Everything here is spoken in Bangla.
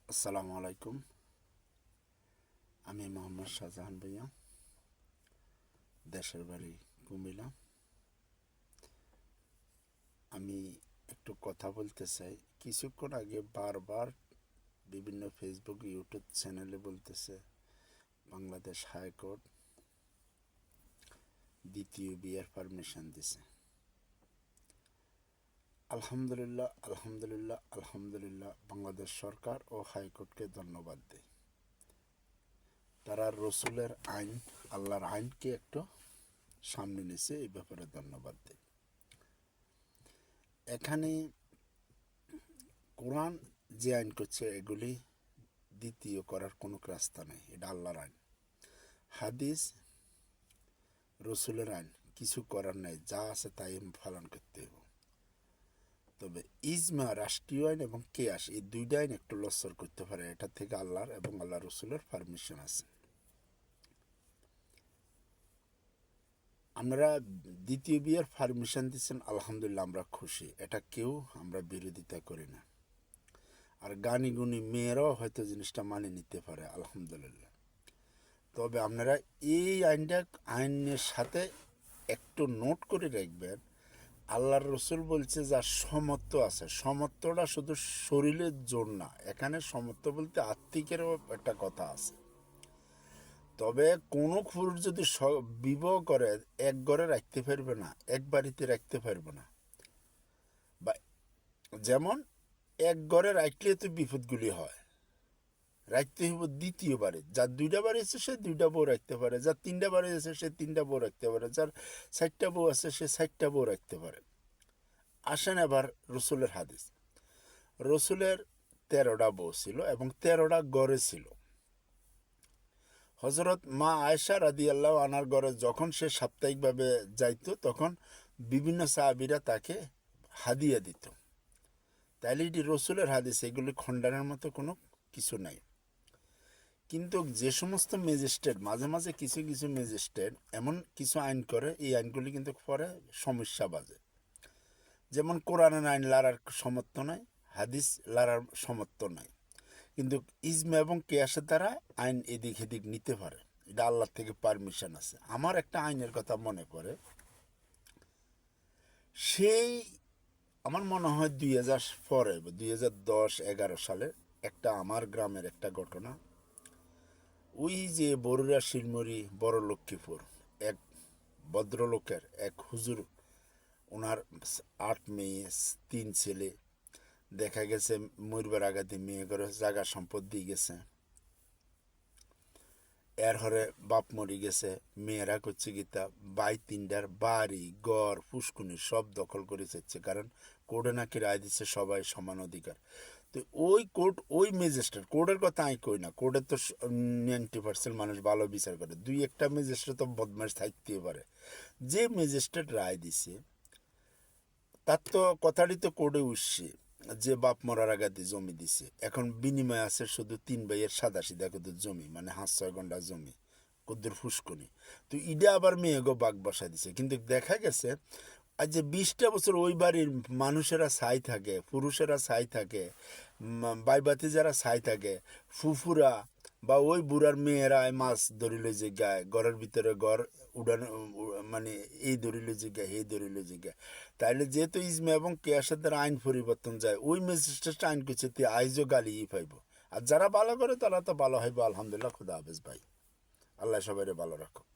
আসসালামু আলাইকুম। আমি মোহাম্মদ শাহজাহান ভাইয়া, দেশের বাড়ি কুমিল্লা। আমি একটু কথা বলতে চাই। কিছুক্ষণ আগে বারবার বিভিন্ন ফেসবুক ইউটিউব চ্যানেলে বলতেছে বাংলাদেশ হাইকোর্ট দ্বিতীয় বিয়ের পারমিশন দিছে। আলহামদুলিল্লাহ, আলহামদুলিল্লাহ, আলহামদুলিল্লাহ। বাংলাদেশ সরকার ও হাইকোর্টকে ধন্যবাদ দেয়। তারা রসুলের আইন, আল্লাহর আইনকে একটু সামনে নিছে, এই ব্যাপারে ধন্যবাদ দেয়। এখানে কোরআন যে আইন করছে এগুলি দ্বিতীয় করার কোনো রাস্তা নেই, এটা আল্লাহর আইন। হাদিস রসুলের আইন, কিছু করার নেই, যা আছে তাই পালন করতে হবে। তবে ইজমা, রাষ্ট্রীয় আইন এবং কেয়াস, এই দুইটা আইন একটু লস্যর করতে পারে। এটা থেকে আল্লাহর এবং আল্লাহ রসুলের পারমিশন আছে। আমরা দ্বিতীয় বিয়ের পারমিশন দিচ্ছেন, আলহামদুলিল্লাহ, আমরা খুশি। এটা কেউ আমরা বিরোধিতা করি না। আর গানি গুণী মেয়েরাও হয়তো জিনিসটা মানে নিতে পারে, আলহামদুলিল্লাহ। তবে আপনারা এই আইনের সাথে একটু নোট করে রাখবেন, আল্লাহর রসুল বলছে যার সমর্থ আছে, সমর্থটা শুধু শরীরের জোর না, এখানে সমর্থ বলতে আত্মিকেরও একটা কথা আছে। তবে কোনো পুরুষ যদি বিবাহ করে, এক ঘরে রাখতে পারবে না, এক বাড়িতে রাখতে পারবে না। বা যেমন এক ঘরে রাখলে তো বিপদগুলি হয়, রাখতে হইব দ্বিতীয় বাড়ি। যার দুইটা বাড়ি আছে সে দুইটা বউ রাখতে পারে, যার তিনটা বাড়ি আছে সে তিনটা বউ রাখতে পারে, যার 60টা বউ আছে সে 60টা বউ রাখতে পারে। আসেন এবার রসুলের হাদিস। রসুলের 13টা বউ ছিল এবং 13টা গড়ে ছিল। হজরত মা আয়েশা রাদিয়াল্লাহু আনহার ঘরে যখন সে সাপ্তাহিকভাবে যাইতো, তখন বিভিন্ন সাহাবীরা তাকে হাদিয়া দিত। তাইলে এটি রসুলের হাদিস, এগুলি খণ্ডনের মতো কোনো কিছু নাই। কিন্তু যে সমস্ত ম্যাজিস্ট্রেট, মাঝে মাঝে কিছু কিছু ম্যাজিস্ট্রেট এমন কিছু আইন করে, এই আইনগুলি কিন্তু পরে সমস্যা বাজে। যেমন কোরআনের আইন লাড়ার সমর্থ নাই, হাদিস লাড়ার সমর্থ নাই, কিন্তু ইজমা এবং কেয়াসের দ্বারা আইন এদিক এদিক নিতে পারে। এটা আল্লাহ থেকে পারমিশন আছে। আমার একটা আইনের কথা মনে পড়ে, সেই আমার মনে হয় 2000 পরে, 2010-11 সালে একটা আমার গ্রামের একটা ঘটনা। ওই যে বরুড়া শিলমরি বড় লক্ষ্মীপুর, এক ভদ্রলোকের এক হুজুর, ওনার 8 মেয়ে 3 ছেলে, দেখা গেছে মরবার আগাতে মেয়ে করে জায়গা সম্পদ দিয়ে গেছে। এর হরে বাপ মরি গেছে, মেয়েরা করছে গীতা বাই 3টার বাড়ি গড় পুষ্কুনি সব দখল করে যাচ্ছে, কারণ কোর্টে নাকি রায় দিচ্ছে সবাই সমান অধিকার। তো ওই কোর্ট, ওই ম্যাজিস্ট্রেট, কোর্টের কথা আমি কই না, কোর্টের তো 90% মানুষ ভালো বিচার করে, 2-1টা ম্যাজিস্ট্রেট তো বদমাশ থাকতেই পারে। যে ম্যাজিস্ট্রেট রায় দিছে তার তো কথাটি তো কোর্টে উঠছে যে বাপ মরার আগাতে জমি দিছে, এখন বিনিময় আছে শুধু 3 ভাইয়ের সাদা সিধা কদুর জমি, মানে 5-6 ঘন্টা জমি কদ্দুর ফুসকুনি। তো ইডা আবার মেয়েগো বাঘ বসা দিছে। কিন্তু দেখা গেছে আজ যে 20টা বছর ওই বাড়ির মানুষেরা ছাই থাকে, পুরুষেরা ছাই থাকে, বাইবাতি যারা ছাই থাকে, ফুফুরা বা ওই বুড়ার মেয়েরা মাছ ধরিলে যে গায় ঘরের ভিতরে ঘর উড়ানো, মানে এই ধরিলে যে গায় এই ধরিলে যে গায়। তাইলে যেহেতু ইজমা এবং কেয়াসের দ্বারা আইন পরিবর্তন যায়, ওই ম্যাজিস্ট্রেট আইন করছে তে আইজও গালি পাইব। আর যারা ভালো করে তারা তো ভালো হইব, আলহামদুলিল্লাহ। খুদা হাফেজ ভাই, আল্লাহ সবাই ভালো রাখুক।